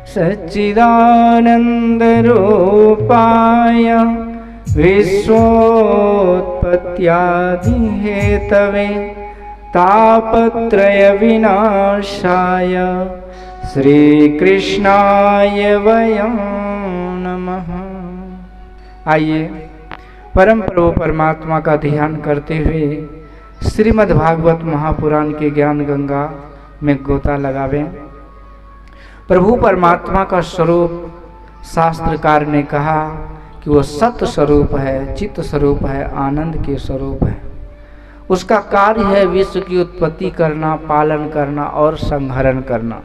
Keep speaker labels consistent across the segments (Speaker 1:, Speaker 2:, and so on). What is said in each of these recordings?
Speaker 1: सच्चिदानन्दरूपाय विश्वोत्पत्त्यादिहेतवे तापत्रयविनाशाय श्रीकृष्णाय वयं नमः। आइए परम प्रभु परमात्मा का ध्यान करते हुए श्रीमद् भागवत महापुराण के ज्ञान गंगा में गोता लगावें। प्रभु परमात्मा का स्वरूप शास्त्रकार ने कहा कि वो सत्य स्वरूप है, चित्त स्वरूप है, आनंद के स्वरूप है। उसका कार्य है विश्व की उत्पत्ति करना, पालन करना और संहरण करना।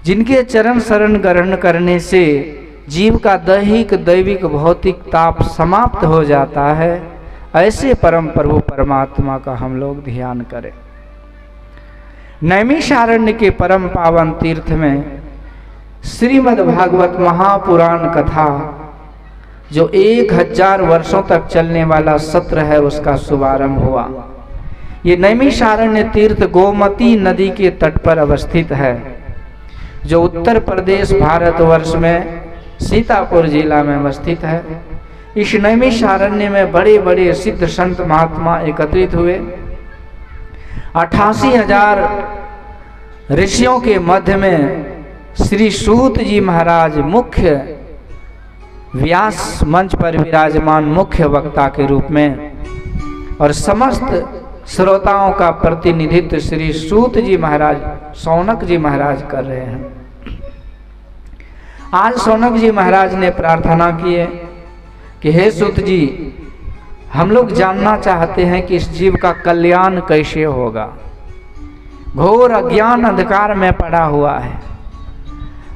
Speaker 1: जिनके चरण शरण ग्रहण करने से जीव का दैहिक दैविक भौतिक ताप समाप्त हो जाता है, ऐसे परम प्रभु परमात्मा का हम लोग ध्यान करें। नैमिषारण्य के परम पावन तीर्थ में श्रीमद् भागवत महापुराण कथा जो 1000 वर्षों तक चलने वाला सत्र है, उसका शुभारंभ हुआ। ये नैमिषारण्य तीर्थ गोमती नदी के तट पर अवस्थित है, जो उत्तर प्रदेश भारतवर्ष में सीतापुर जिला में अवस्थित है। इस नैमिषारण्य में बड़े बड़े सिद्ध संत महात्मा एकत्रित हुए। 88,000 ऋषियों के मध्य में श्री सूत जी महाराज मुख्य व्यास मंच पर विराजमान मुख्य वक्ता के रूप में, और समस्त श्रोताओं का प्रतिनिधित्व श्री सूत जी महाराज, शौनक जी महाराज कर रहे हैं। आज शौनक जी महाराज ने प्रार्थना की है कि हे सूत जी, हम लोग जानना चाहते हैं कि इस जीव का कल्याण कैसे होगा। घोर अज्ञान अंधकार में पड़ा हुआ है।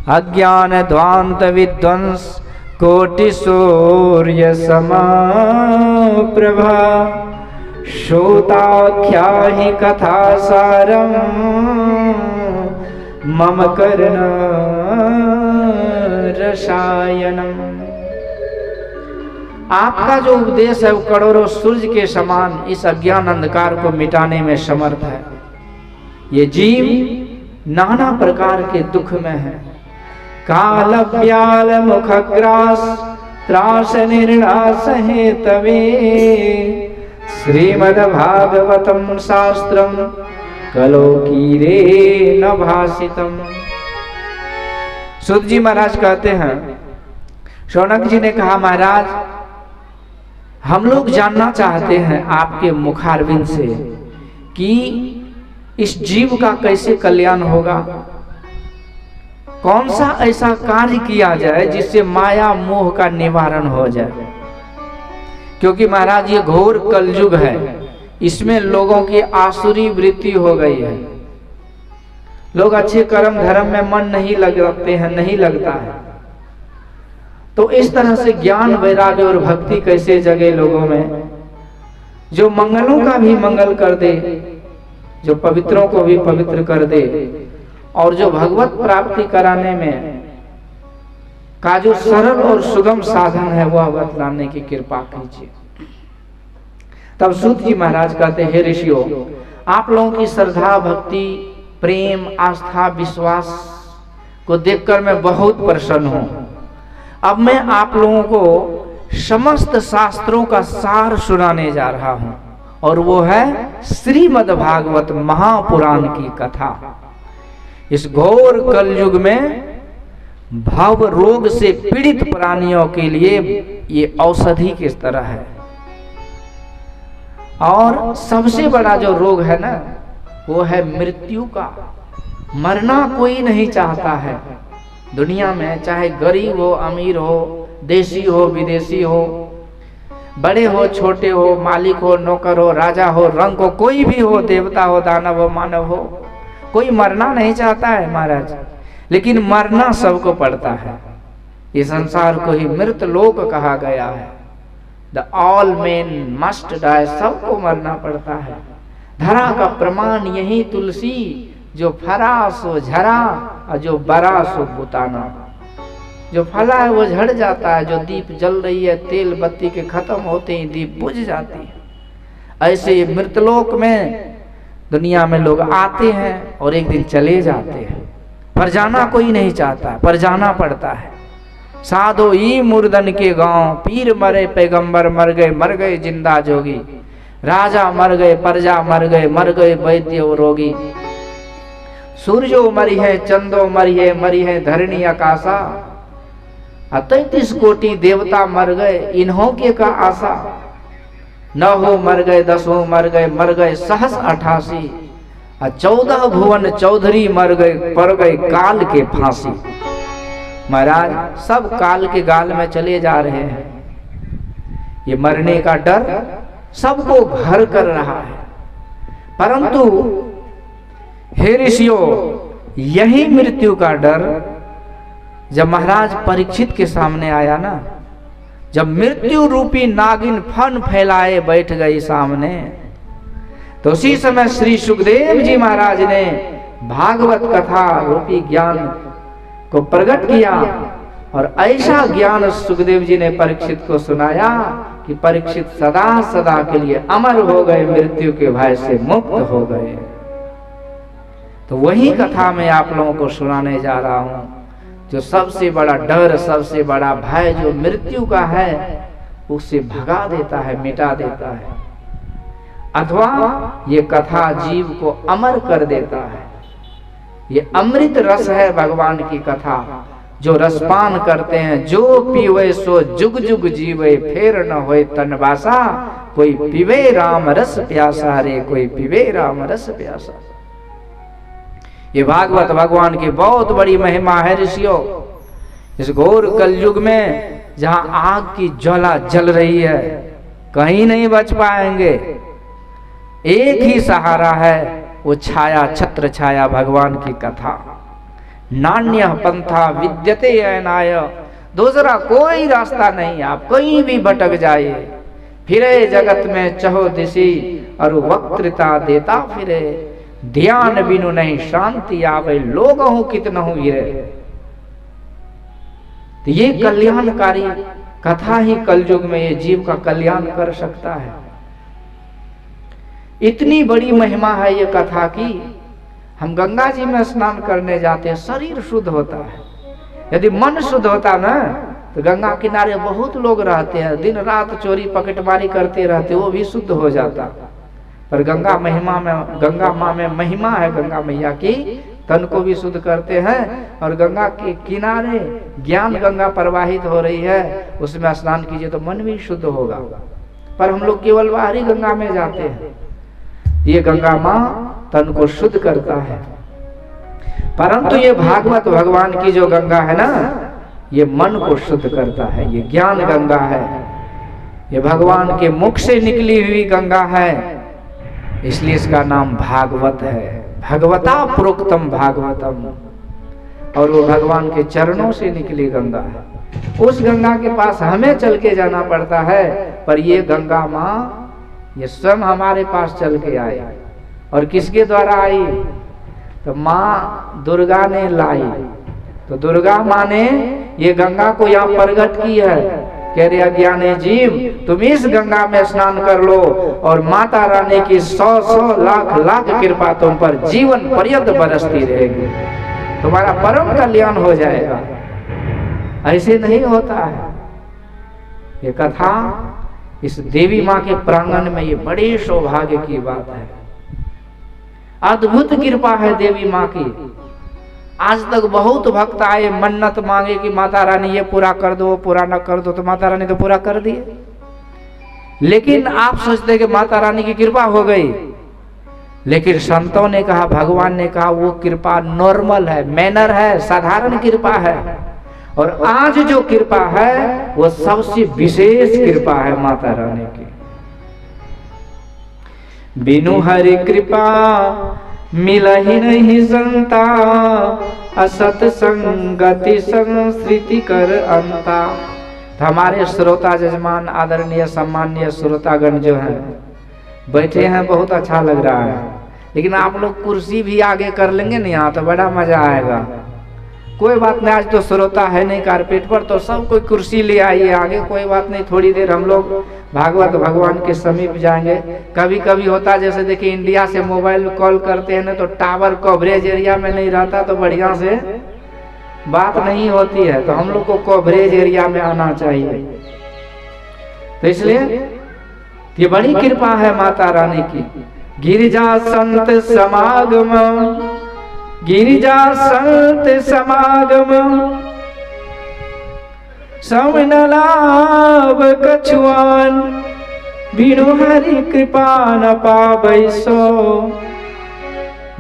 Speaker 1: अज्ञान ध्वांत विध्वंस कोटि सूर्य समाप्रभा श्रोताख्याहि कथा सारम मम कर्ण रसायनम। आपका जो उपदेश है वो करोड़ों सूर्य के समान इस अज्ञान अंधकार को मिटाने में समर्थ है। ये जीव नाना प्रकार के दुख में है। काल व्याल मुखग्रास त्रास निर्णास हेतवे श्रीमद् भागवतम शास्त्रम कलोकीरे न भासितम। सूत जी महाराज कहते हैं, शौनक जी ने कहा, महाराज हम लोग जानना चाहते हैं आपके मुखारविंद से कि इस जीव का कैसे कल्याण होगा। कौन सा ऐसा कार्य किया जाए जिससे माया मोह का निवारण हो जाए। क्योंकि महाराज ये घोर कलयुग है, इसमें लोगों की आसुरी वृत्ति हो गई है। लोग अच्छे कर्म धर्म में मन नहीं लगते हैं, नहीं लगता है। तो इस तरह से ज्ञान वैराग्य और भक्ति कैसे जगे लोगों में, जो मंगलों का भी मंगल कर दे, जो पवित्रों को भी पवित्र कर दे, और जो भगवत प्राप्ति कराने में का जो सरल और सुगम साधन है वह बतलाने की कृपा कीजिए। तब सूत जी महाराज कहते, हे ऋषियों, आप लोगों की श्रद्धा भक्ति प्रेम आस्था विश्वास को देखकर मैं बहुत प्रसन्न हूं। अब मैं आप लोगों को समस्त शास्त्रों का सार सुनाने जा रहा हूं, और वो है श्रीमद् भागवत महापुराण की कथा। इस घोर कलयुग में भव रोग से पीड़ित प्राणियों के लिए ये औषधि किस तरह है। और सबसे बड़ा जो रोग है ना, वो है मृत्यु का। मरना कोई नहीं चाहता है दुनिया में, चाहे गरीब हो अमीर हो, देशी हो विदेशी हो, बड़े हो छोटे हो, मालिक हो नौकर हो, राजा हो रंग हो, कोई भी हो, देवता हो दानव हो मानव हो, कोई मरना नहीं चाहता है महाराज। लेकिन मरना सबको पड़ता है। ये संसार को ही मृत लोक कहा गया है। The all men must die, सबको मरना पड़ता है। धरा का प्रमाण यही तुलसी, जो फरा सो झरा और जो बरा सो बुताना। जो फला है वो झड़ जाता है, जो दीप जल रही है तेल बत्ती के खत्म होते ही दीप बुझ जाती है। ऐसे मृतलोक में दुनिया में लोग आते हैं और एक दिन चले जाते हैं, पर जाना कोई नहीं चाहता, पर जाना पड़ता है। साधो ई मुर्दन के गांव, पीर मरे पैगंबर मर गए जिंदा जोगी, राजा मर गए प्रजा मर गए वैद्य और रोगी। सूर्यो मरी है चंदो मरी है धरणी आकाशा, 33 कोटि देवता मर गए इन्हों के का आशा। 9 मर गए 10 मर गए सहस 88, 14 भुवन चौधरी मर गए पड़ गए काल के फांसी। महाराज सब काल के गाल में चले जा रहे हैं। ये मरने का डर सबको घर कर रहा है, परंतु हे ऋषियों, यही मृत्यु का डर जब महाराज परीक्षित के सामने आया ना, जब मृत्यु रूपी नागिन फन फैलाए बैठ गई सामने, तो उसी समय श्री सुखदेव जी महाराज ने भागवत कथा रूपी ज्ञान को प्रकट किया। और ऐसा ज्ञान सुखदेव जी ने परीक्षित को सुनाया कि परीक्षित सदा सदा के लिए अमर हो गए, मृत्यु के भय से मुक्त हो गए। तो वही कथा मैं आप लोगों को सुनाने जा रहा हूं, जो सबसे बड़ा डर, सबसे बड़ा भय जो मृत्यु का है, उसे भगा देता है, मिटा देता है, अथवा ये कथा जीव को अमर कर देता है। ये अमृत रस है भगवान की कथा, जो रसपान करते हैं, जो पीवे सो जुग जुग जीवे, फेर न होए तन बासा, कोई पीवे राम रस प्यासा रे, कोई पीवे राम रस प्यासा। ये भागवत भगवान की बहुत बड़ी महिमा है ऋषियों। इस घोर कलयुग में जहां आग की ज्वाला जल रही है, कहीं नहीं बच पाएंगे। एक ही सहारा है, वो छाया छत्र छाया भगवान की कथा। नान्य पंथा विद्यते अनाय, दूसरा कोई रास्ता नहीं। आप कहीं भी भटक जाए, फिरे जगत में चहो दिशी, और वक्तृता देता फिरे, ध्यान बिनु नहीं शांति आवे, लोग हूं कितना हूं ये। तो ये कल्याणकारी कथा ही कलयुग में ये जीव का कल्याण कर सकता है। इतनी बड़ी महिमा है ये कथा की। हम गंगा जी में स्नान करने जाते हैं, शरीर शुद्ध होता है। यदि मन शुद्ध होता ना, तो गंगा किनारे बहुत लोग रहते हैं, दिन रात चोरी पकड़बारी करते रहते, वो भी शुद्ध हो जाता। पर गंगा माँ में महिमा है, गंगा मैया की, तन को भी शुद्ध करते हैं। और गंगा के किनारे ज्ञान गंगा प्रवाहित हो रही है, उसमें स्नान कीजिए तो मन भी शुद्ध होगा। पर हम लोग केवल बाहरी गंगा में जाते हैं। ये गंगा माँ तन को शुद्ध करता है, परंतु ये भागवत भगवान की जो गंगा है ना, ये मन को शुद्ध करता है। ये ज्ञान गंगा है, ये भगवान के मुख से निकली हुई गंगा है, इसलिए इसका नाम भागवत है। भगवता प्रोक्तम भागवतम, और वो भगवान के चरणों से निकली गंगा है। उस गंगा के पास हमें चल के जाना पड़ता है, पर ये गंगा माँ ये स्वयं हमारे पास चल के आई। और किसके द्वारा आई? तो माँ दुर्गा ने लाई। तो दुर्गा माँ ने ये गंगा को यहाँ प्रकट की है, कह रहे अज्ञानी जीव, तुम इस गंगा में स्नान कर लो, और माता रानी की 100 लाख कृपा तुम पर जीवन पर्यंत बरसती रहेगी, तुम्हारा परम कल्याण हो जाएगा। ऐसे नहीं होता है। ये कथा इस देवी माँ के प्रांगण में ये बड़े सौभाग्य की बात है। अद्भुत कृपा है देवी माँ की। आज तक बहुत भक्त आए मन्नत मांगे कि माता रानी ये पूरा कर दो, पूरा न कर दो, तो माता रानी तो पूरा कर दिए। लेकिन आप सोचते कि माता रानी की कृपा हो गई, लेकिन संतों ने कहा, भगवान ने कहा वो कृपा नॉर्मल है, मैनर है, साधारण कृपा है। और आज जो कृपा है वो सबसे विशेष कृपा है माता रानी की। बिनु हरि कृपा मिलहि नहीं संता, असत संगति संस्कृति कर अंता। हमारे श्रोता जजमान आदरणीय सम्मानीय श्रोतागण जो हैं बैठे हैं, बहुत अच्छा लग रहा है। लेकिन आप लोग कुर्सी भी आगे कर लेंगे ना यहाँ, तो बड़ा मजा आएगा। कोई बात नहीं, आज तो श्रोता है नहीं कारपेट पर, तो सब कोई कुर्सी ले आइए आगे, कोई बात नहीं, थोड़ी देर हम लोग भागवत भगवान के समीप जाएंगे। कभी कभी होता जैसे देखिए इंडिया से मोबाइल कॉल करते हैं ना, तो टावर कवरेज एरिया में नहीं रहता, तो बढ़िया से बात नहीं होती है, तो हम लोग को कवरेज एरिया में आना चाहिए। तो इसलिए ये बड़ी कृपा है माता रानी की। गिरिजा संत समागम, गिरिजा संत समागम, सवन लाभ कछुआन, बिनु हरि कृपा न पाबै सो,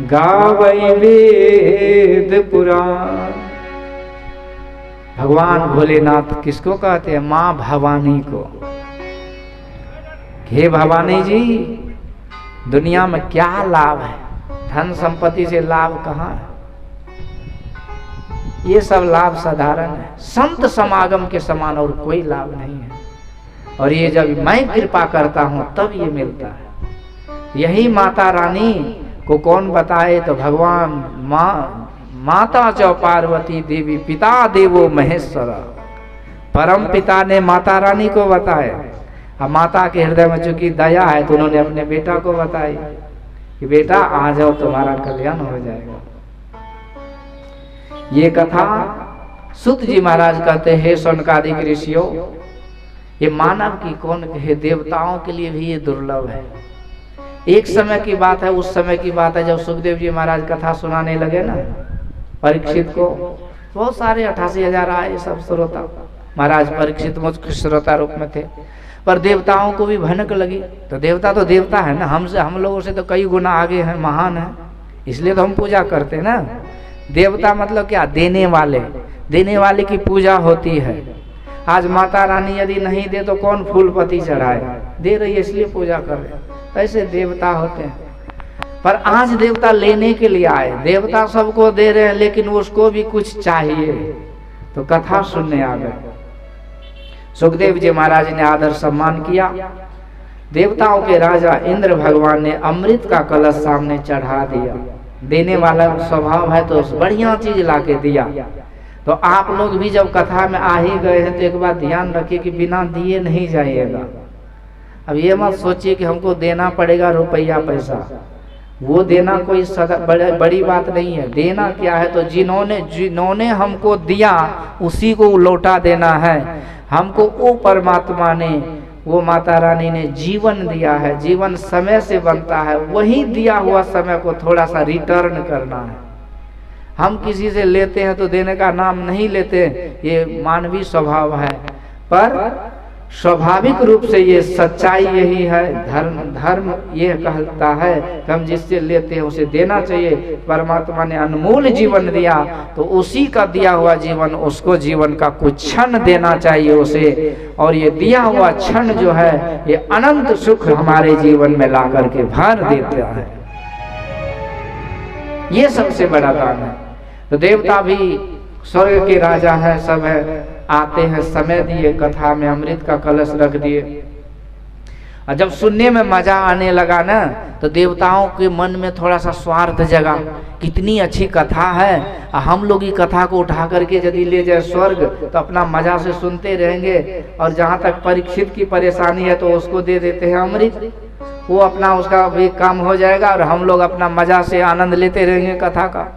Speaker 1: गावै वेद पुराण। भगवान भोलेनाथ किसको कहते हैं? माँ भवानी को। हे भवानी जी, दुनिया में क्या लाभ है? धन संपत्ति से लाभ कहाँ है? ये सब लाभ साधारण है, संत समागम के समान और कोई लाभ नहीं है। और ये जब मैं कृपा करता हूं तब ये मिलता है। यही माता रानी को कौन बताए? तो भगवान माता चौ पार्वती देवी, पिता देवो महेश्वर। परम पिता ने माता रानी को बताया। अब माता के हृदय में चूंकि दया है तो उन्होंने अपने बेटा को बताई कि बेटा आ जाओ, तुम्हारा कल्याण हो जाएगा। ये कथा सूत जी महाराज कहते हैं, शौनकादिक ऋषियों, ये मानव की कौन कहे, देवताओं के लिए भी ये दुर्लभ है। एक समय की बात है, उस समय की बात है जब सुखदेव जी महाराज कथा सुनाने लगे ना परीक्षित को, बहुत सारे 88,000 आए सब श्रोता। महाराज परीक्षित मुख्य श्रोता रूप में थे, पर देवताओं को भी भनक लगी। तो देवता है ना, हम लोगों से तो कई गुना आगे हैं, महान है, इसलिए तो हम पूजा करते हैं ना। देवता मतलब क्या? देने वाले, देने वाले की पूजा होती है। आज माता रानी यदि नहीं दे तो कौन फूल पत्ती चढ़ाए? दे रही है इसलिए पूजा कर रहे, ऐसे देवता होते हैं। पर आज देवता लेने के लिए आए, देवता सबको दे रहे हैं लेकिन उसको भी कुछ चाहिए, तो कथा सुनने आ गए। सुखदेव जी महाराज ने आदर सम्मान किया। देवताओं के राजा इंद्र भगवान ने अमृत का कलश सामने चढ़ा दिया। देने वाला स्वभाव है तो बढ़िया चीज लाके दिया। तो आप लोग भी जब कथा में आ ही गए हैं तो एक बात ध्यान रखिए कि बिना दिए नहीं जाइएगा। अब ये मत सोचिए कि हमको देना पड़ेगा रुपया पैसा, वो देना कोई बड़ी बात नहीं है। देना क्या है? तो जिन्होंने हमको दिया उसी को लौटा देना है। हमको वो परमात्मा ने, वो माता रानी ने जीवन दिया है, जीवन समय से बनता है, वही दिया हुआ समय को थोड़ा सा रिटर्न करना है। हम किसी से लेते हैं तो देने का नाम नहीं लेते, ये मानवीय स्वभाव है, पर स्वाभाविक रूप से ये सच्चाई यही है। धर्म ये कहता है कि हम जिससे लेते हैं उसे देना चाहिए। परमात्मा ने अनमोल जीवन दिया तो उसी का दिया हुआ जीवन, उसको जीवन का कुछ क्षण देना चाहिए उसे। और ये दिया हुआ क्षण जो है ये अनंत सुख हमारे जीवन में ला करके भर देता है। ये सबसे बड़ा दान है। तो देवता भी स्वर्ग के राजा है, सब है, आते हैं, समय दिए, कथा में अमृत का कलश रख दिए। और जब सुनने में मजा आने लगा ना तो देवताओं के मन में थोड़ा सा स्वार्थ जगा, कितनी अच्छी कथा है, हम लोग ये कथा को उठा करके यदि ले जाए स्वर्ग तो अपना मजा से सुनते रहेंगे, और जहाँ तक परीक्षित की परेशानी है तो उसको दे देते हैं अमृत, वो अपना उसका भी काम हो जाएगा और हम लोग अपना मजा से आनंद लेते रहेंगे कथा का।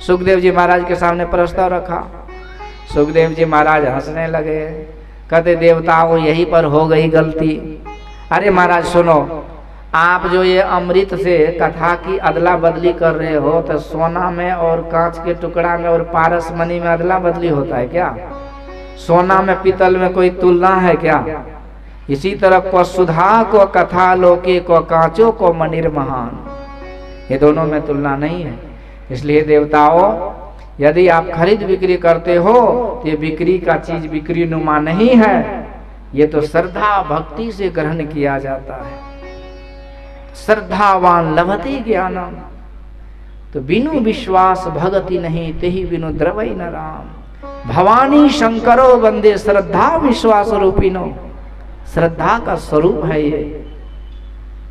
Speaker 1: सुखदेव जी महाराज के सामने प्रस्ताव रखा। सुखदेव जी महाराज हंसने लगे, कहते देवताओं यहीं पर हो गई गलती। अरे महाराज सुनो, आप जो ये अमृत से कथा की अदला बदली कर रहे हो तो सोना में और कांच के टुकड़ा में और पारस मणि में अदला बदली होता है क्या? सोना में पीतल में कोई तुलना है क्या? इसी तरह को सुधा को कथा लोके को कांचो को मणिर महान, ये दोनों में तुलना नहीं है। इसलिए देवताओं यदि आप खरीद बिक्री करते हो तो ये बिक्री का चीज बिक्री नुमा नहीं है, ये तो श्रद्धा भक्ति से ग्रहण किया जाता है। श्रद्धावान लभते ज्ञानम, तो बिनु विश्वास भगति नहीं, तेहि बिनु द्रवै न राम। भवानी शंकरो वंदे श्रद्धा विश्वास रूपिनो, श्रद्धा का स्वरूप है ये।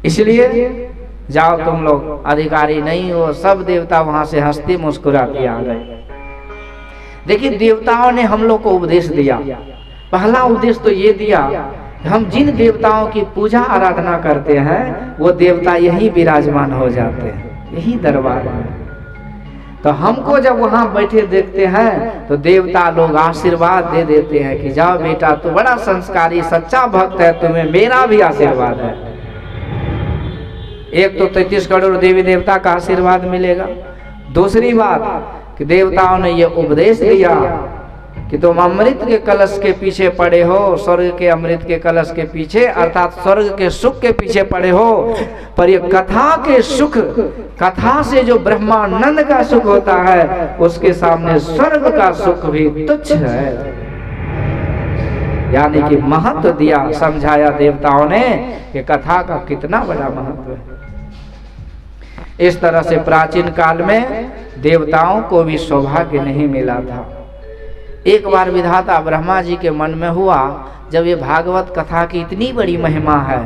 Speaker 1: इसलिए जाओ तुम लोग, अधिकारी नहीं हो, सब देवता वहां से हंसते मुस्कुराते आ गए। देखिए देवताओं ने हम लोग को उपदेश दिया। पहला उपदेश तो ये दिया, हम जिन देवताओं की पूजा आराधना करते हैं वो देवता यही विराजमान हो जाते हैं, यही दरबार में। तो हमको जब वहां बैठे देखते हैं तो देवता लोग आशीर्वाद दे देते हैं कि जाओ बेटा तू बड़ा संस्कारी सच्चा भक्त है, तुम्हें मेरा भी आशीर्वाद है। एक तो 33 करोड़ देवी देवता का आशीर्वाद मिलेगा। दूसरी बात कि देवताओं ने ये उपदेश दिया कि तुम अमृत के कलश के पीछे पड़े हो, स्वर्ग के अमृत के कलश के पीछे अर्थात स्वर्ग के सुख के पीछे पड़े हो, पर ये कथा के सुख, कथा से जो ब्रह्मानंद का सुख होता है उसके सामने स्वर्ग का सुख भी तुच्छ है। यानी कि महत्व दिया, समझाया देवताओं ने कि कथा का कितना बड़ा महत्व है। इस तरह से प्राचीन काल में देवताओं को भी सौभाग्य नहीं मिला था। एक बार विधाता ब्रह्मा जी के मन में हुआ, जब ये भागवत कथा की इतनी बड़ी महिमा है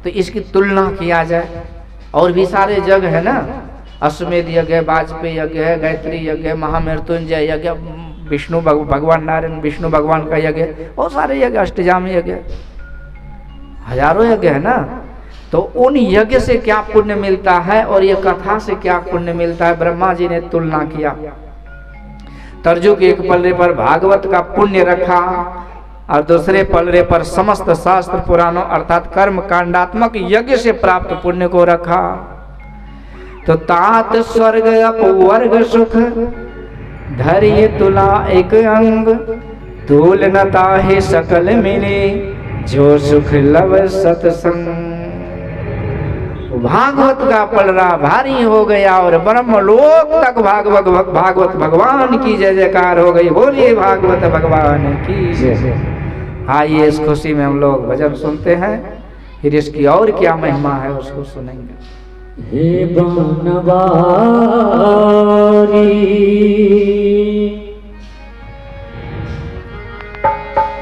Speaker 1: तो इसकी तुलना किया जाए। और भी सारे यज्ञ है ना, अश्वमेध यज्ञ, वाजपेयी यज्ञ है, गायत्री यज्ञ है, महामृत्युंजय यज्ञ, विष्णु भगवान नारायण विष्णु भगवान का यज्ञ, बहुत सारे यज्ञ, अष्टजामी यज्ञ, हजारों यज्ञ है ना। तो उन यज्ञ से क्या पुण्य मिलता है और ये कथा से क्या पुण्य मिलता है, ब्रह्मा जी ने तुलना किया। तर्जु के एक पल्ले पर भागवत का पुण्य रखा और दूसरे पल्ले पर समस्त शास्त्र पुराणों अर्थात कर्म कांडात्मक यज्ञ से प्राप्त पुण्य को रखा। तो तात स्वर्ग अपवर्ग सुख धैर्य तुला एक अंग, तूल नता है सकल मिले जो सुख लव सत्संग। भागवत का पलड़ा भारी हो गया और ब्रह्मलोक तक भागवत भगवान की जय जयकार हो गई। बोलिए भागवत भगवान की जय। आइए इस खुशी में हम लोग भजन सुनते हैं, फिर इसकी और क्या महिमा है उसको सुनेंगे।
Speaker 2: हे बनवारी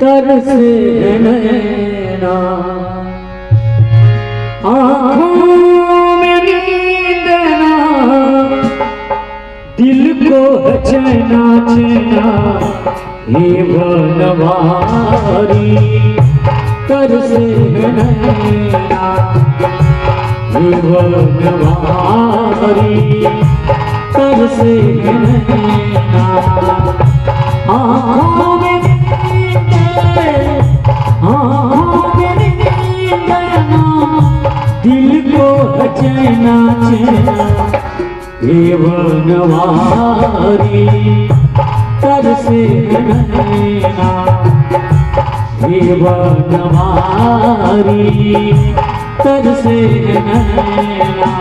Speaker 2: तरसे नैना, आँखों में नींद ना, दिल को चैना चैना। हे बनवारी तरसे नैना, हे बनवारी तरसे नैना। आँखों में नींद, आँखों में नींद ना, दिल को चैना चैना। हे बनवारी तरसे नैना, हे बनवारी तरसे नैना।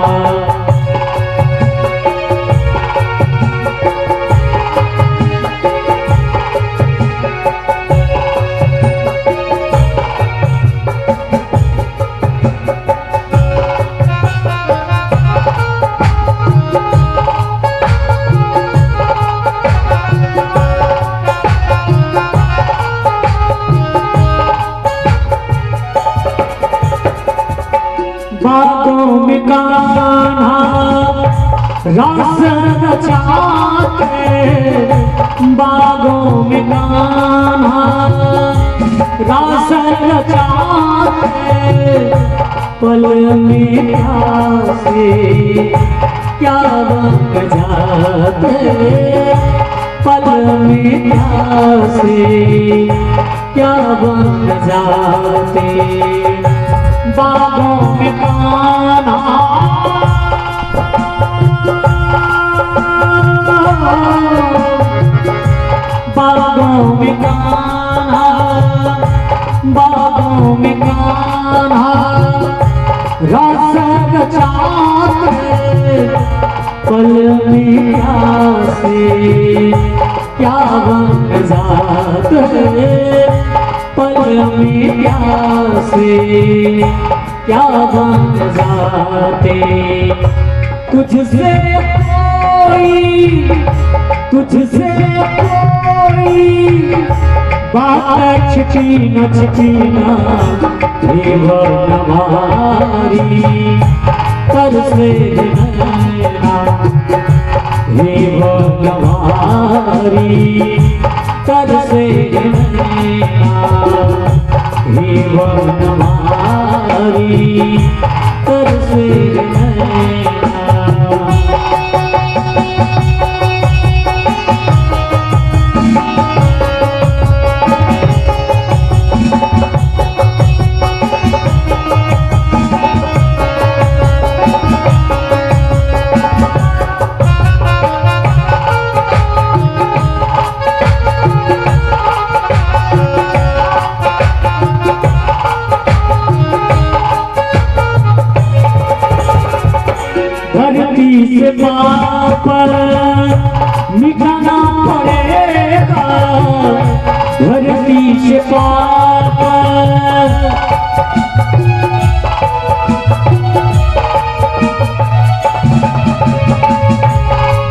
Speaker 2: बातों में गाना रास रचाते, बागों में गाना रास रचाते। पल में प्यासे क्या बन जाते, पल में प्यासे क्या बन जाते। बागों में गाना बागों में गाना, बागों में गाना रस रचाते। पल में प्यासे क्या बन जाते, पल में प्यासे क्या बन जाते। तुझसे तुझसे कोई बात छिपी न छिपी न। हे बनवारी तरसे नैना, हे भगवारी तरसे नैना, हे भगवारी तरसे नैना। धरती से पाप मिटाना पड़ेगा, धरती से पाप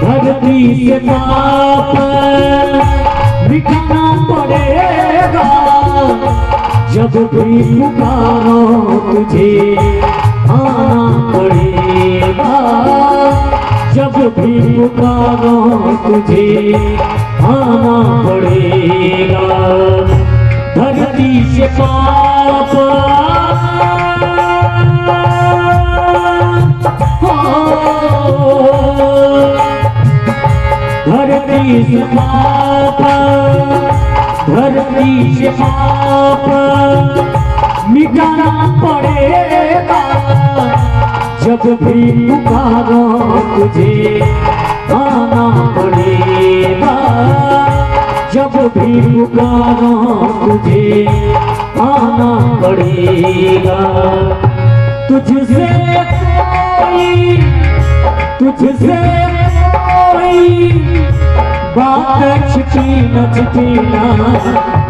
Speaker 2: धरती से पाप मिटाना पड़ेगा, जब भी पुकारो तुझे आना पड़ेगा, जब भी पुकारो तुझे आना पड़ेगा। धरती से पाप धरती से पाप, धरती से पाप मिटाना पड़ेगा, जब भी पुकारो तुझे आना पड़ेगा, जब भी पुकारो तुझे आना पड़ेगा। तुझसे कोई बात छिपी न छिपीना,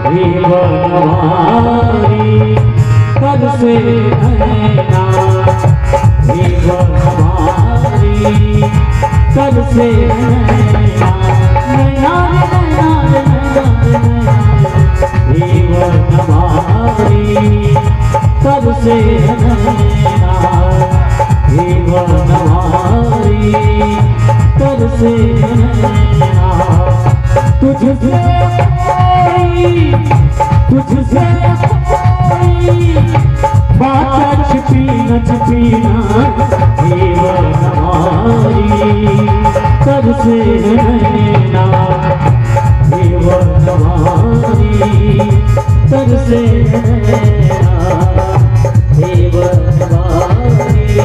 Speaker 2: हे भगवारी तरसे नैना, हे भगवारी तरसे नैना, नैना नैना नैना, हे भगवारी तरसे नैना, हे भगवारी तरसे नैना। तुझसे कोई बात छिपी न छिपीना, हे भगवारी तरसे नैना, हे भगवारी तरसे नैना, हे भगवारी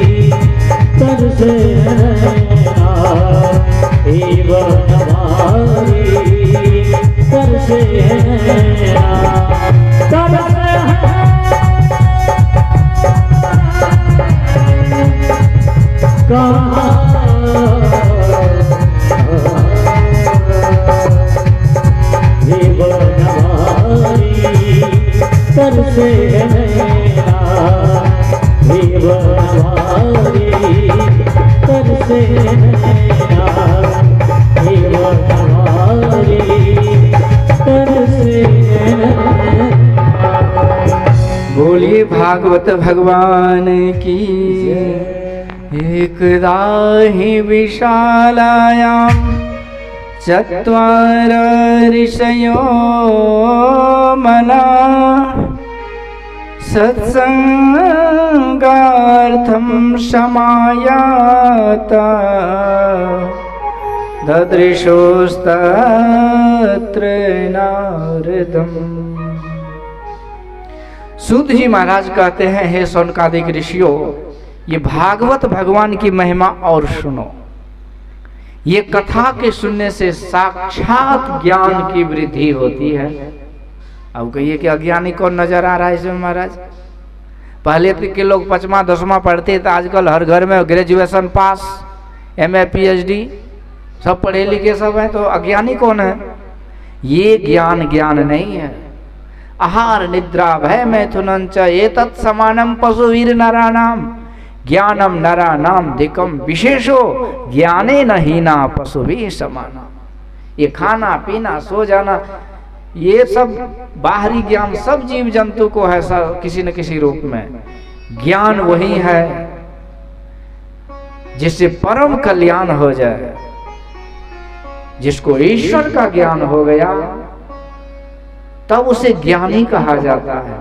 Speaker 2: तरसे नैना, हे भगवारी तरसे नैना। हे भगवारी तरसे नैना, हे भगवारी तरसे नैना, हे भगवारी तरसे नैना।
Speaker 1: बोलिए भागवत भगवान की। एकदा हि विशालायां चत्वार ऋषयो मना सत्संगार्थं समायाता ददृशोस्तत्र नारदम्। सूत जी महाराज कहते हैं, हे शौनकादिक ऋषियों, ये भागवत भगवान की महिमा और सुनो। ये कथा के सुनने से साक्षात ज्ञान की वृद्धि होती है। अब कहिए कि अज्ञानी कौन नजर आ रहा है इसमें महाराज? पहले के लोग 5वां 10वां पढ़ते थे, आजकल हर घर में ग्रेजुएशन पास, MA PhD सब पढ़े लिखे सब हैं, तो अज्ञानी कौन है? ये ज्ञान नहीं है। आहार निद्रा भय मैथुनं च एतत् समानम पशुवीर नराणाम ज्ञानम नराणाम धिकम विशेषो ज्ञाने न हीना पशुवी समाना। ये खाना पीना सो जाना ये सब बाहरी ज्ञान सब जीव जंतु को है, सब किसी न किसी रूप में। ज्ञान वही है जिससे परम कल्याण हो जाए। जिसको ईश्वर का ज्ञान हो गया तब उसे ज्ञानी कहा जाता है।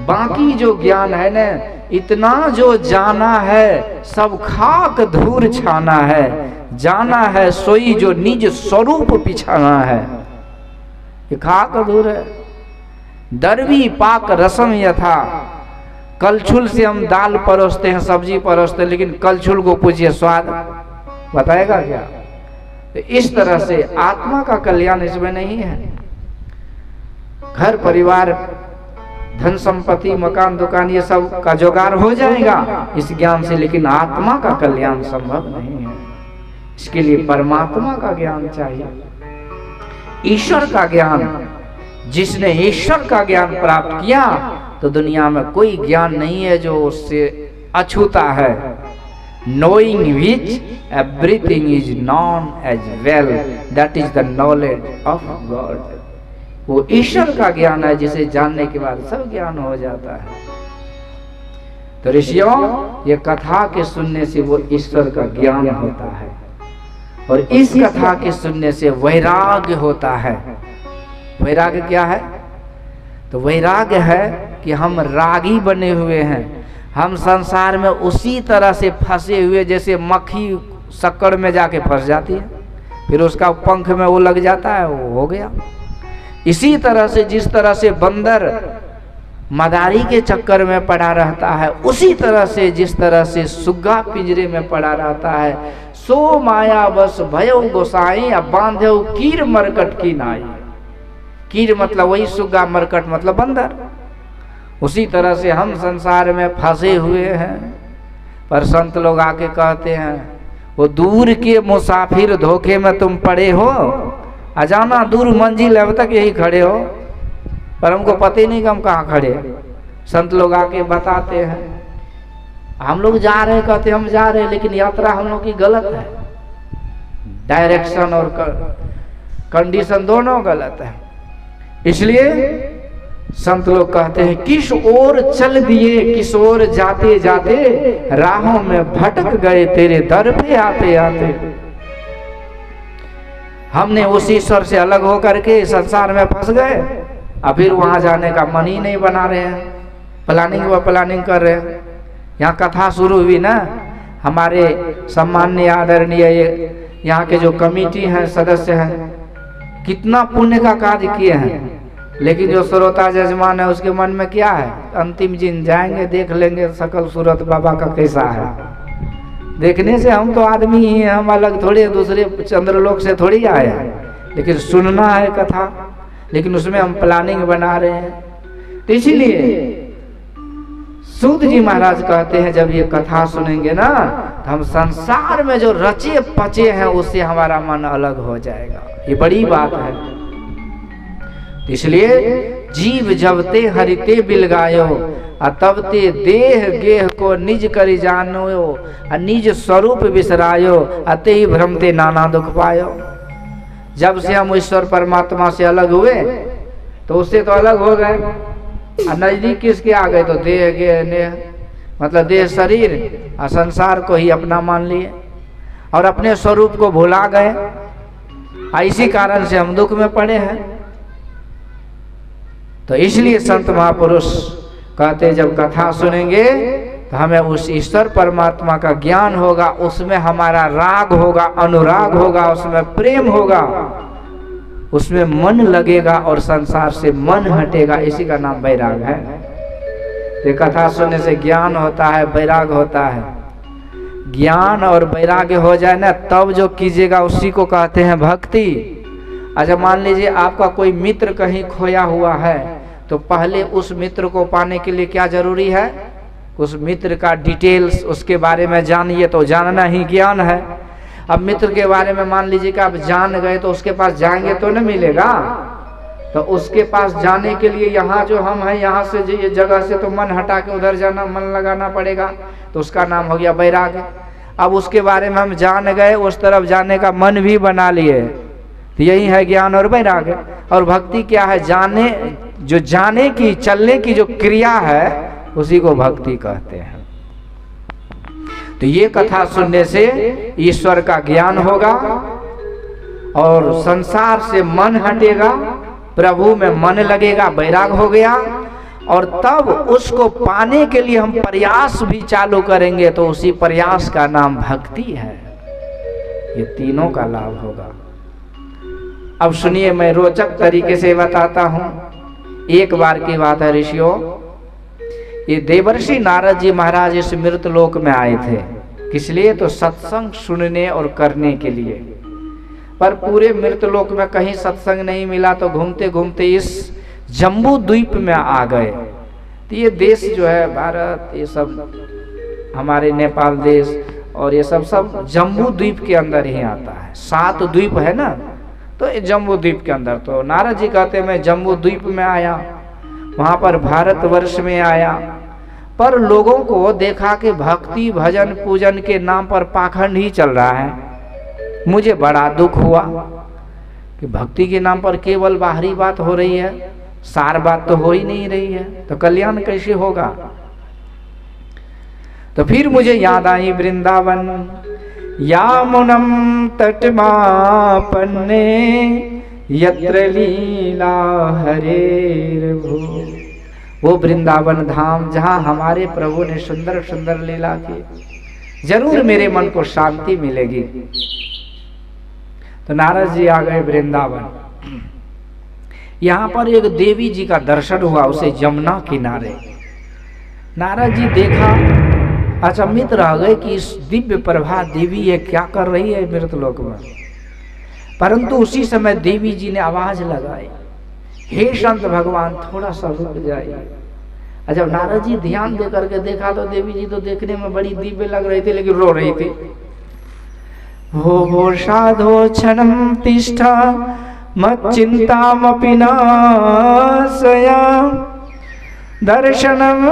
Speaker 1: बाकी जो ज्ञान है ना, इतना जो जाना है सब खाक धूर छाना है, जाना है सोई जो निज स्वरूप पिछाना है। ये खाक धूर है। दरवी पाक रसम यथा, कलछुल से हम दाल परोसते हैं, सब्जी परोसते हैं, लेकिन कलछुल को पूछिए स्वाद बताएगा क्या? तो इस तरह से आत्मा का कल्याण इसमें नहीं है। घर परिवार धन संपत्ति मकान दुकान ये सब का जुगाड़ हो जाएगा इस ज्ञान से, लेकिन आत्मा का कल्याण संभव नहीं है। इसके लिए परमात्मा का ज्ञान चाहिए, ईश्वर का ज्ञान। जिसने ईश्वर का ज्ञान प्राप्त किया तो दुनिया में कोई ज्ञान नहीं है जो उससे अछूता है। Knowing which everything is known as well, that is the knowledge of God. वो ईश्वर का ज्ञान है जिसे जानने के बाद सब ज्ञान हो जाता है। तो ऋषियों, ये कथा के सुनने से वो ईश्वर का ज्ञान होता है, और इस कथा के सुनने से वैराग्य होता है। वैराग्य क्या है? तो वैराग्य है कि हम रागी बने हुए हैं, हम संसार में उसी तरह से फंसे हुए जैसे मक्खी शक्कर में जाके फंस जाती है, फिर उसका पंख में वो लग जाता है, वो हो गया। इसी तरह से जिस तरह से बंदर मदारी के चक्कर में पड़ा रहता है, उसी तरह से जिस तरह से सुग्गा पिंजरे में पड़ा रहता है, सो माया बस भयो गोसाई अब बांधे कीर मरकट की नाई। कीर मतलब वही सुग्गा, मरकट मतलब बंदर। उसी तरह से हम संसार में फंसे हुए हैं। पर संत लोग आके कहते हैं, वो दूर के मुसाफिर धोखे में तुम पड़े हो, अजाना दूर मंजिल अब तक यही खड़े हो, पर हमको पता ही नहीं कि हम कहाँ खड़े। संत लोग आके बताते हैं, हम लोग जा रहे हैं, कहते हम जा रहे हैं, लेकिन यात्रा हम लोग की गलत है। डायरेक्शन और कंडीशन दोनों गलत है। इसलिए संत लोग कहते हैं, किस ओर चल दिए किस ओर जाते जाते, राहों में भटक गए तेरे दर पे आते आते। हमने उस ईश्वर से अलग होकर के संसार में फंस गए, अब फिर वहां जाने का मन ही नहीं बना रहे हैं, प्लानिंग व प्लानिंग कर रहे हैं। यहाँ कथा शुरू हुई ना, हमारे सम्माननीय आदरणीय यहाँ के जो कमेटी हैं, सदस्य हैं, कितना पुण्य का कार्य किए हैं, लेकिन जो श्रोता जजमान है उसके मन में क्या है? अंतिम दिन जाएंगे, देख लेंगे सकल सूरत बाबा का कैसा है। देखने से हम तो आदमी ही हैं, हम अलग थोड़ी दूसरे चंद्रलोक से थोड़ी आए हैं, लेकिन सुनना है कथा, लेकिन उसमें हम प्लानिंग बना रहे हैं। तो इसलिए सूत जी महाराज कहते हैं, जब ये कथा सुनेंगे ना तो हम संसार में जो रचे पचे हैं उससे हमारा मन अलग हो जाएगा। ये बड़ी बात है। इसलिए जीव जबते हरिते बिलगायो, तबते देह गेह को निज करी जानो, निज स्वरूप बिसरायो, अते ही भ्रमते नाना दुख पायो। जब से हम ईश्वर परमात्मा से अलग हुए तो उससे तो अलग हो गए, और नजदीक किसके आ गए? तो देह गेह नेह, मतलब देह शरीर और संसार को ही अपना मान लिए और अपने स्वरूप को भुला गए। इसी कारण से हम दुख में पड़े हैं। तो इसलिए संत महापुरुष कहते हैं, जब कथा सुनेंगे तो हमें उस ईश्वर परमात्मा का ज्ञान होगा, उसमें हमारा राग होगा, अनुराग होगा, उसमें प्रेम होगा, उसमें मन लगेगा और संसार से मन हटेगा। इसी का नाम वैराग है। ये कथा सुनने से ज्ञान होता है, वैराग होता है। ज्ञान और वैराग्य हो जाए ना, तब जो कीजिएगा उसी को कहते हैं भक्ति। अच्छा, मान लीजिए आपका कोई मित्र कहीं खोया हुआ है, तो पहले उस मित्र को पाने के लिए क्या जरूरी है? उस मित्र का डिटेल्स उसके बारे में जानिए, तो जानना ही ज्ञान है। अब मित्र के बारे में मान लीजिए कि आप जान गए, तो उसके पास जाएंगे तो न मिलेगा। तो उसके पास जाने के लिए यहाँ जो हम हैं, यहाँ से ये जगह से तो मन हटा के उधर जाना, मन लगाना पड़ेगा, तो उसका नाम हो गया वैराग्य। अब उसके बारे में हम जान गए, उस तरफ जाने का मन भी बना लिए, तो यही है ज्ञान और वैराग्य। और भक्ति क्या है? जाने, जो जाने की, चलने की जो क्रिया है उसी को भक्ति कहते हैं। तो ये कथा सुनने से ईश्वर का ज्ञान होगा और संसार से मन हटेगा, प्रभु में मन लगेगा, वैराग हो गया, और तब उसको पाने के लिए हम प्रयास भी चालू करेंगे, तो उसी प्रयास का नाम भक्ति है। ये तीनों का लाभ होगा। अब सुनिए, मैं रोचक तरीके से बताता हूं। एक बार की बात है ऋषियों, ये देवर्षि नारद जी महाराज इस मृतलोक में आए थे, किस लिए? तो सत्संग सुनने और करने के लिए। पर पूरे मृतलोक में कहीं सत्संग नहीं मिला, तो घूमते घूमते इस जम्बू द्वीप में आ गए। तो ये देश जो है भारत, ये सब हमारे नेपाल देश और ये सब जम्बू द्वीप के अंदर ही आता है। 7 द्वीप है ना, तो ये जम्बू द्वीप के अंदर। तो नारद जी कहते मैं जम्बू द्वीप में आया, वहां पर भारतवर्ष में आया, पर लोगों को देखा कि भक्ति भजन पूजन के नाम पर पाखंड ही चल रहा है। मुझे बड़ा दुख हुआ कि भक्ति के नाम पर केवल बाहरी बात हो रही है, सार बात तो हो ही नहीं रही है, तो कल्याण कैसे होगा? तो फिर मुझे याद आई वृंदावन, यामुनम तटमापन्ने यत्र लीला हरेर भो। वो वृंदावन धाम जहां हमारे प्रभु ने सुंदर सुंदर लीला की, जरूर मेरे मन को शांति मिलेगी। तो नारद जी आ गए वृंदावन। यहाँ पर एक देवी जी का दर्शन हुआ, उसे यमुना किनारे। नारद जी देखा, अचंभित रह गए कि इस दिव्य प्रभा देवी ये क्या कर रही है मृतलोक में। परंतु उसी समय देवी जी ने आवाज लगाई, हे संत भगवान थोड़ा सा रुक जाइए। जब नारद जी ध्यान दे करके देखा तो देवी जी तो देखने में बड़ी दिव्य लग रही थी, लेकिन रो रही थी। भो साधो क्षणम तिष्ठा मच्चिंतामपि नाशया दर्शनम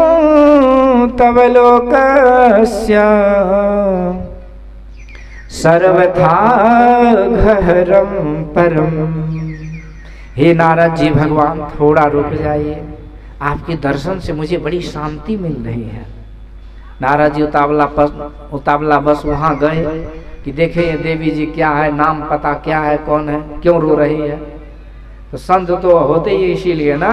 Speaker 1: तव लोकस्य सर्वथा गहरम परम। हे नारद जी भगवान थोड़ा रुक जाइए, आपके दर्शन से मुझे बड़ी शांति मिल रही है। नारद जी उतावला बस वहां गए कि देखे ये देवी जी क्या है, नाम पता क्या है, कौन है, क्यों रो रही है। तो संत तो होते ही इसीलिए ना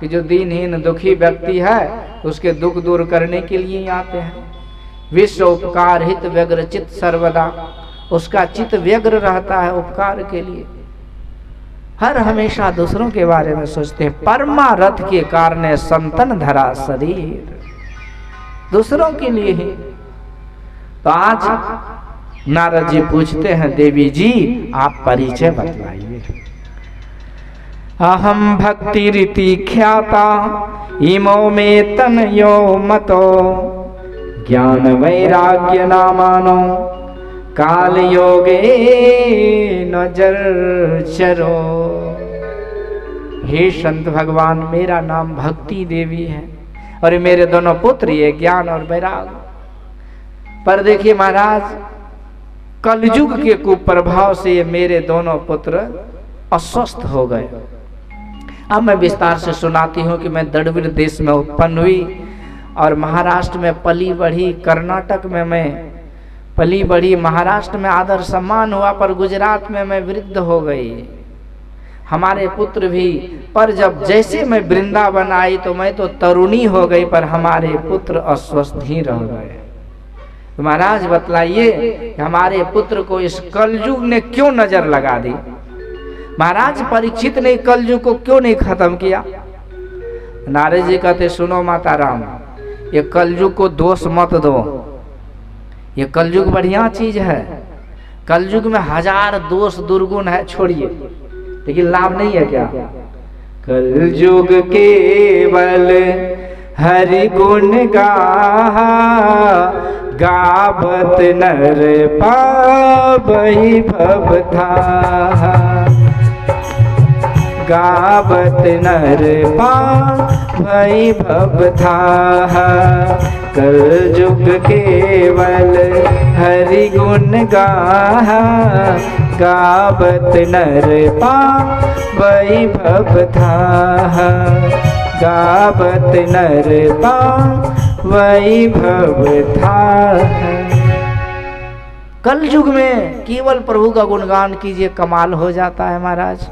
Speaker 1: कि जो दीनहीन दुखी व्यक्ति है उसके दुख दूर करने के लिए ही आते हैं। विश्व उपकार हित व्यग्र चित्त सर्वदा, उसका चित्त व्यग्र रहता है उपकार के लिए। हर हमेशा दूसरों के बारे में सोचते हैं। परमारथ के कारण संतन धरा शरीर, दूसरों के लिए ही। तो आज नारद जी पूछते हैं, देवी जी आप परिचय बतलाइए। अहम भक्ति रीति ख्याता इमो में तनयो मतो ज्ञान वैराग्य नामानो काल योगे नजर चरो। हे संत भगवान, मेरा नाम भक्ति देवी है और मेरे दोनों पुत्र ये ज्ञान और वैराग। पर देखिए महाराज, कलयुग के कुप्रभाव से ये मेरे दोनों पुत्र अस्वस्थ हो गए। अब मैं विस्तार से सुनाती हूँ कि मैं द्रविड़ देश में उत्पन्न हुई और महाराष्ट्र में पली बढ़ी, कर्नाटक में मैं पली बढ़ी, महाराष्ट्र में आदर सम्मान हुआ, पर गुजरात में मैं वृद्ध हो गई। हमारे पुत्र भी, पर जब जैसे मैं वृंदावन आई तो मैं तो तरुणी हो गई, पर हमारे पुत्र अस्वस्थ ही रह गए। तो महाराज बतलाइए हमारे पुत्र को इस कलयुग ने क्यों नजर लगा दी? महाराज परीक्षित ने कलयुग को क्यों नहीं खत्म किया? नारद जी कहते, सुनो माता राम, ये कलयुग को दोष मत दो। ये कलयुग बढ़िया चीज है, कलयुग में 1000 दोष दुर्गुण है, छोड़िए, लेकिन लाभ नहीं है क्या? कलयुग केवल हरि गुण गाहा गावत नर पावई भव था। गावत नर पावई भव था। कलयुग केवल हरि गुण गाहा गावत नर पावई भव था। गावत नर पावई भव था। कल युग में केवल प्रभु का गुणगान कीजिए, कमाल हो जाता है महाराज।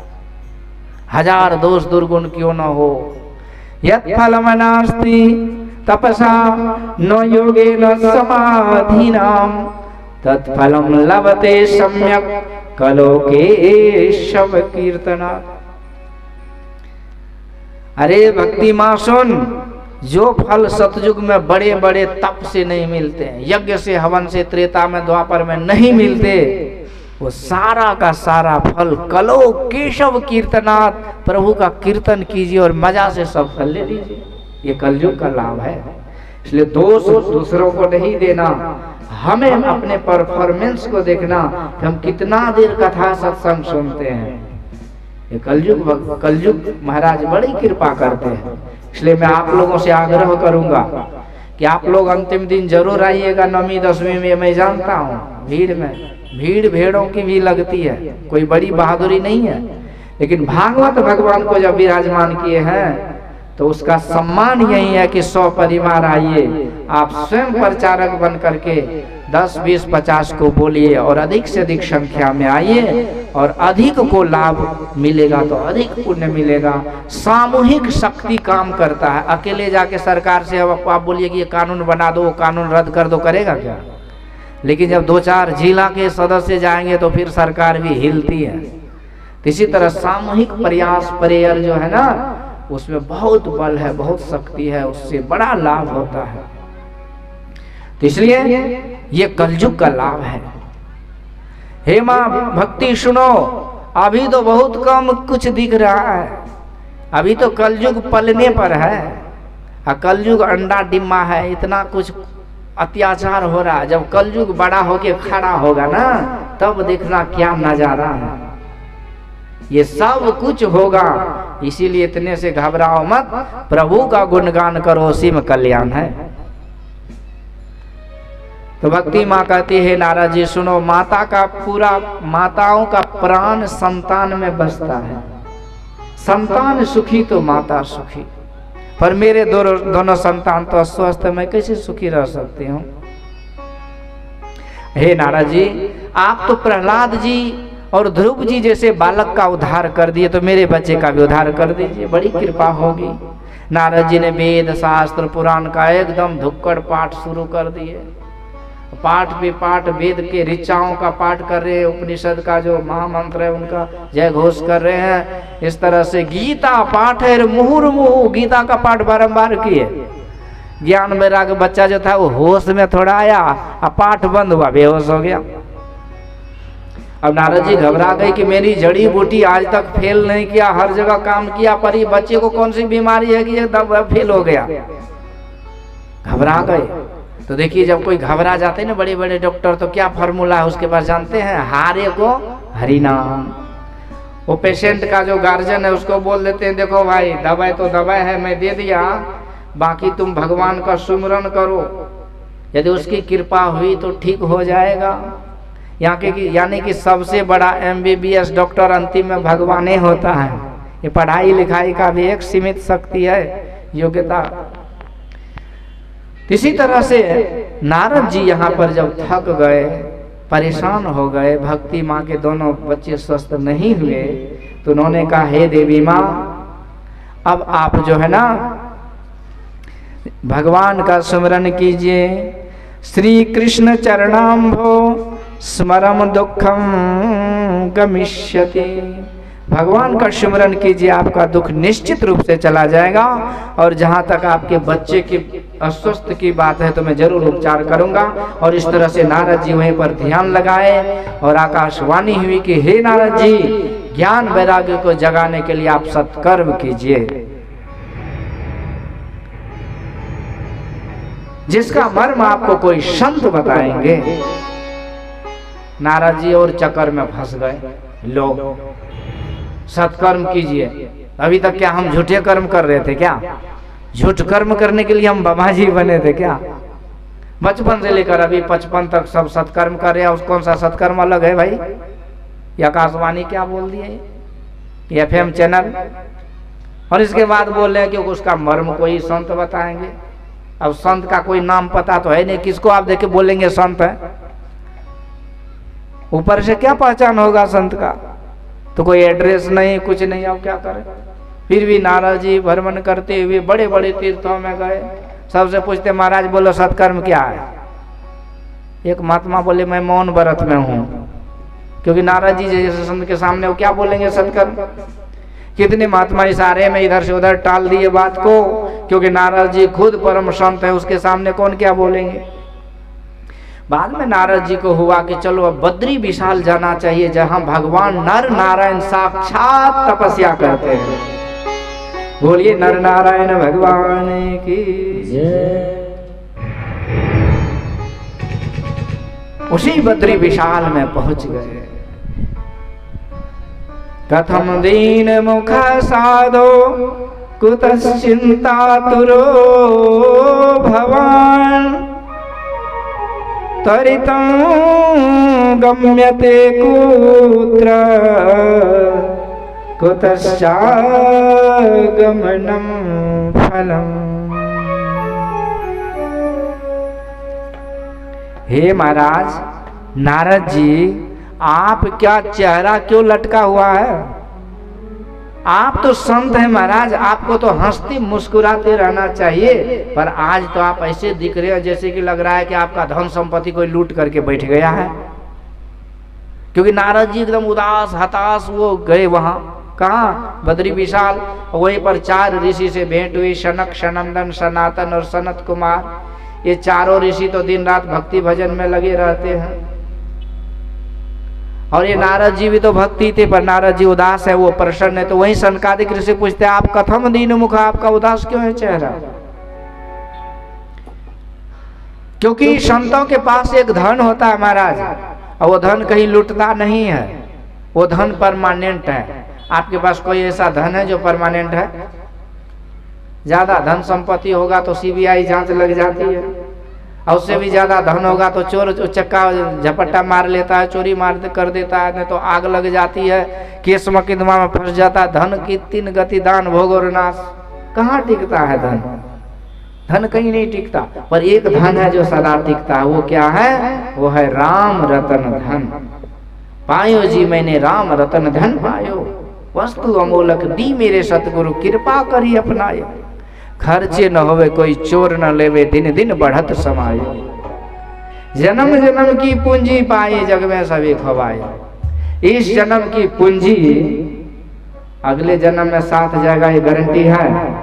Speaker 1: हजार दोष दुर्गुण क्यों न हो, यत् फलम नास्ति तपसा न योगेन समाधिनाम तत्फलम लभते सम्यक कलोके शव कीर्तना। अरे भक्ति माँ सुन, जो फल सतयुग में बड़े बड़े तप से नहीं मिलते हैं, यज्ञ से हवन से त्रेता में द्वापर में नहीं मिलते, वो सारा का सारा फल कलो केशव कीर्तनाथ, प्रभु का कीर्तन कीजिए और मजा से सब फल ले लीजिए। ये कलयुग का लाभ है। इसलिए दोष दूसरों को नहीं देना, हमें अपने परफॉर्मेंस को देखना कि हम कितना देर कथा सत्संग सुनते हैं। ये कलयुग महाराज बड़ी कृपा करते हैं। इसलिए मैं आप लोगों से आग्रह करूंगा कि आप लोग अंतिम दिन जरूर आइएगा नवमी दसवीं में। मैं जानता हूँ भीड़ में भीड़ भेड़ों की भी लगती है, कोई बड़ी बहादुरी नहीं है, लेकिन भागवत भगवान को जब विराजमान किए हैं तो उसका सम्मान यही है कि 100 परिवार आइए, आप स्वयं प्रचारक बन करके 10, 20, 50 को बोलिए और अधिक से अधिक संख्या में आइए और अधिक को लाभ मिलेगा तो अधिक पुण्य मिलेगा। सामूहिक शक्ति काम करता है। अकेले जाके सरकार से अब आप बोलिए कि ये कानून बना दो, कानून रद्द कर दो, करेगा क्या? लेकिन जब 2-4 जिला के सदस्य जाएंगे तो फिर सरकार भी हिलती है। तो इसी तरह सामूहिक प्रयास प्रेयर जो है ना, उसमें बहुत बल है, बहुत शक्ति है, उससे बड़ा लाभ होता है। तो इसलिए ये कलयुग का लाभ है। हे माँ भक्ति सुनो, अभी तो बहुत कम कुछ दिख रहा है, अभी तो कलयुग पलने पर है। कलयुग अंडा डिम्मा है, इतना कुछ अत्याचार हो रहा है। जब कलयुग बड़ा होके खड़ा होगा ना, तब देखना क्या नजारा है। ये सब कुछ होगा, इसीलिए इतने से घबराओ मत, प्रभु का गुणगान करो, उसी में कल्याण है। तो भक्ति माँ कहती है नारद जी सुनो, माताओं का प्राण संतान में बसता है। संतान सुखी तो माता सुखी, पर मेरे दोनों संतान तो अस्वस्थ है, मैं कैसे सुखी रह सकती हूँ? हे नारद जी, आप तो प्रहलाद जी और ध्रुव जी जैसे बालक का उद्धार कर दिए, तो मेरे बच्चे का भी उद्धार कर दीजिए, बड़ी कृपा होगी। नारद जी ने वेद शास्त्र पुराण का एकदम धुक्कड़ पाठ शुरू कर दिए। पाठ पे पाठ वेद के ऋचाओं का पाठ कर रहे हैं, उपनिषद का जो महामंत्र है उनका जय घोष कर रहे हैं। इस तरह से गीता पाठ है, मुहुर्मुहु गीता का पाठ बारंबार किए। ज्ञान वैराग बच्चा जो था वो होश में थोड़ा आया, पाठ बंद हुआ, बेहोश हो गया। अब नारद जी घबरा गए कि मेरी जड़ी बूटी आज तक फेल नहीं किया, हर जगह काम किया, पर ये बच्चे को कौन सी बीमारी है कि ये फेल हो गया। घबरा गए। तो देखिए जब कोई घबरा जाते हैं ना बड़े बड़े डॉक्टर, तो क्या फॉर्मूला है उसके पास जानते हैं? हारे को हरिनाम। वो पेशेंट का जो गार्जियन है उसको बोल देते हैं देखो भाई दवाई तो दवाई है, मैं दे दिया, बाकी तुम भगवान का सुमिरन करो, यदि उसकी कृपा हुई तो ठीक हो जाएगा। यानी कि सबसे बड़ा MBBS डॉक्टर अंतिम में भगवान ही होता है। ये पढ़ाई लिखाई का भी एक सीमित शक्ति है, योग्यता। इसी तरह से नारद जी यहाँ पर जब थक गए, परेशान हो गए, भक्ति माँ के दोनों बच्चे स्वस्थ नहीं हुए, तो उन्होंने कहा हे देवी माँ, अब आप जो है ना भगवान का स्मरण कीजिए। श्री कृष्ण चरणाम्भो स्मरम दुखम गमिष्यति। भगवान का स्मरण कीजिए, आपका दुख निश्चित रूप से चला जाएगा। और जहाँ तक आपके बच्चे की अस्वस्थ की बात है तो मैं जरूर उपचार करूंगा। और इस तरह से नारद जी वहीं पर ध्यान लगाए और आकाशवाणी हुई कि हे नारद जी, ज्ञान वैराग्य को जगाने के लिए आप सत्कर्म कीजिए, जिसका मर्म आपको कोई संत बताएंगे। नारद जी और चक्कर में फंस गए। लोग सत्कर्म कीजिए, अभी तक क्या हम झूठे कर्म कर रहे थे? क्या झूठ कर्म करने के लिए हम बाबा जी बने थे क्या? बचपन से लेकर अभी 55 तक सब सत्कर्म कर रहे हैं। कौन सा सत्कर्म अलग है भाई? ये आकाशवाणी क्या बोल दिए, FM चैनल, और इसके बाद बोल रहे हैं कि उसका मर्म कोई संत बताएंगे। अब संत का कोई नाम पता तो है नहीं, किसको आप देखे बोलेंगे संत है? ऊपर से क्या पहचान होगा संत का? तो कोई एड्रेस नहीं, कुछ नहीं, अब क्या करें? फिर भी नारद जी भ्रमण करते हुए बड़े बड़े तीर्थों में गए। सबसे पूछते महाराज बोलो सत्कर्म क्या है? एक महात्मा बोले मैं मौन व्रत में हूँ, क्योंकि नारद जी जैसे संत के सामने वो क्या बोलेंगे सत्कर्म। कितने महात्मा इशारे में इधर से उधर टाल दिए बात को, क्योंकि नारद जी खुद परम संत है, उसके सामने कौन क्या बोलेंगे। बाद में नारद जी को हुआ कि चलो अब बद्री विशाल जाना चाहिए, जहां भगवान नर नारायण साक्षात तपस्या करते हैं। बोलिए नर नारायण भगवान की
Speaker 2: जय।
Speaker 1: उसी बद्री विशाल में पहुंच गए। कथम दीन मुख साधो कुतश्चिंता तुरो भवान तरितं गम्यते कुत्र कुतश्चागमनं फलम्। हे महाराज नारद जी, आप क्या चेहरा क्यों लटका हुआ है? आप तो संत हैं महाराज, आपको तो हंसते मुस्कुराते रहना चाहिए, पर आज तो आप ऐसे दिख रहे हो जैसे कि लग रहा है कि आपका धन संपत्ति कोई लूट करके बैठ गया है। क्योंकि नारद जी एकदम उदास हताश वो गए वहां, कहाँ? बद्री विशाल। वहीं पर 4 ऋषि से भेंट हुई, शनक, सनंदन, सनातन और सनत कुमार। ये चारों ऋषि तो दिन रात भक्ति भजन में लगे रहते हैं, और ये नारद जी भी तो भक्ति थे, पर नारद जी उदास है, वो प्रसन्न है। तो वही सनकादिक ऋषि पूछते आप कथम दीन मुख, आपका उदास क्यों है चेहरा? क्योंकि संतों के पास एक धन होता है महाराज, और वो धन कहीं लुटता नहीं है, वो धन परमानेंट है। आपके पास कोई ऐसा धन है जो परमानेंट है? ज्यादा धन संपत्ति होगा तो सीबीआई जांच लग जाती है, और उससे भी ज्यादा धन होगा तो चोर चक्का झपट्टा मार लेता है, चोरी मार कर देता है, नहीं तो आग लग जाती है, केस मुकदमा में फंस जाता है। धन की 3 गति दान भोग और नाश। कहाँ टिकता है धन? धन कहीं नहीं टिकता, पर एक धन है जो सदा टिकता है। वो क्या है? वो है राम रतन धन। पायो जी मैंने राम रतन धन पायो, वस्तु अमोलक दी मेरे सतगुरु, कृपा करी अपनायो। खर्चे न होवे कोई चोर न लेवे, दिन दिन बढ़त समायो। जन्म जन्म की पूंजी पाए, जग में सभी खवाए। इस जन्म की पूंजी अगले जन्म में साथ जाएगा, ये गारंटी है?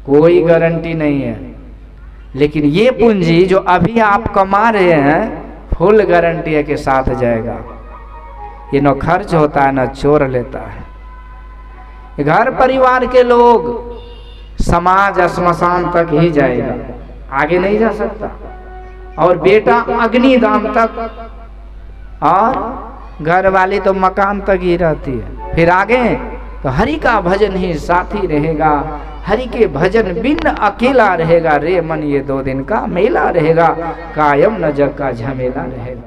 Speaker 1: कोई गारंटी नहीं है। लेकिन ये पूंजी जो अभी आप कमा रहे हैं, फुल गारंटी है कि साथ जाएगा। ये न खर्च होता है न चोर लेता है। घर परिवार के लोग, समाज श्मशान तक ही जाएगा, आगे नहीं जा सकता। और बेटा अग्निदान तक, और घर वाली तो मकान तक ही रहती है। फिर आगे तो हरि का भजन ही साथी रहेगा, हरि के भजन बिन अकेला रहेगा। रे मन ये 2 दिन का मेला रहेगा, कायम न जग का झमेला रहेगा।